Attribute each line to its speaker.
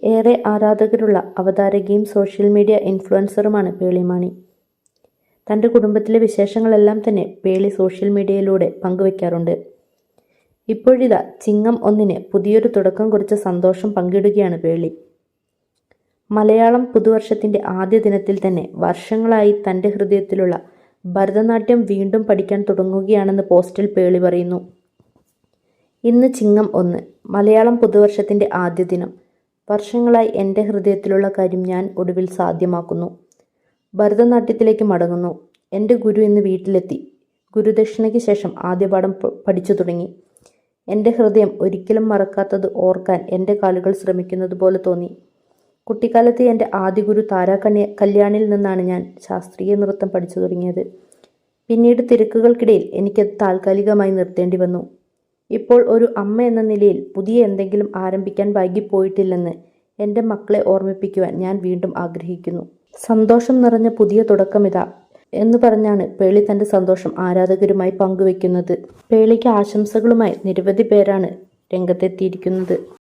Speaker 1: ഏറെ ആരാധകരുള്ള അവതാരകയും social media ഇൻഫ്ലുവൻസറുമാണ് Pearle Maaney. തൻ്റെ കുടുംബത്തിലെ വിശേഷങ്ങളെല്ലാം തന്നെ പേളി സോഷ്യൽ മീഡിയയിലൂടെ പങ്കുവയ്ക്കാറുണ്ട്. ഇപ്പോഴിതാ ചിങ്ങം 1 പുതിയൊരു തുടക്കം കുറിച്ച സന്തോഷം പങ്കിടുകയാണ് പേളി. മലയാളം പുതുവർഷത്തിൻ്റെ ആദ്യ ദിനത്തിൽ തന്നെ വർഷങ്ങളായി തൻ്റെ ഹൃദയത്തിലുള്ള ഭരതനാട്യം വീണ്ടും പഠിക്കാൻ തുടങ്ങുകയാണെന്ന് പോസ്റ്റിൽ പേളി പറയുന്നു. ഇന്ന് ചിങ്ങം 1, മലയാളം പുതുവർഷത്തിൻ്റെ ആദ്യ ദിനം. വർഷങ്ങളായി എൻ്റെ ഹൃദയത്തിലുള്ള കാര്യം ഞാൻ ഒടുവിൽ സാധ്യമാക്കുന്നു. ഭരതനാട്യത്തിലേക്ക് മടങ്ങുന്നു. എൻ്റെ ഗുരു ഇന്ന് വീട്ടിലെത്തി. ഗുരുദക്ഷിണയ്ക്ക് ശേഷം ആദ്യ പാഠം പഠിച്ചു തുടങ്ങി. എൻ്റെ ഹൃദയം ഒരിക്കലും മറക്കാത്തത് ഓർക്കാൻ എൻ്റെ കാലുകൾ ശ്രമിക്കുന്നത് പോലെ തോന്നി. കുട്ടിക്കാലത്ത് എൻ്റെ ആദ്യ ഗുരു താരാ കല്യാണിൽ നിന്നാണ് ഞാൻ ശാസ്ത്രീയ നൃത്തം പഠിച്ചു തുടങ്ങിയത്. പിന്നീട് തിരക്കുകൾക്കിടയിൽ എനിക്കത് താൽക്കാലികമായി നിർത്തേണ്ടി വന്നു. ഇപ്പോൾ ഒരു അമ്മ എന്ന നിലയിൽ പുതിയ എന്തെങ്കിലും ആരംഭിക്കാൻ വൈകിപ്പോയിട്ടില്ലെന്ന് എൻ്റെ മക്കളെ ഓർമ്മിപ്പിക്കുവാൻ ഞാൻ വീണ്ടും ആഗ്രഹിക്കുന്നു. സന്തോഷം നിറഞ്ഞ പുതിയ തുടക്കമിതാ എന്ന് പറഞ്ഞാണ് പേളി തൻ്റെ സന്തോഷം ആരാധകരുമായി പങ്കുവയ്ക്കുന്നത്. പേളിക്ക് ആശംസകളുമായി നിരവധി പേരാണ് രംഗത്തെത്തിയിരിക്കുന്നത്.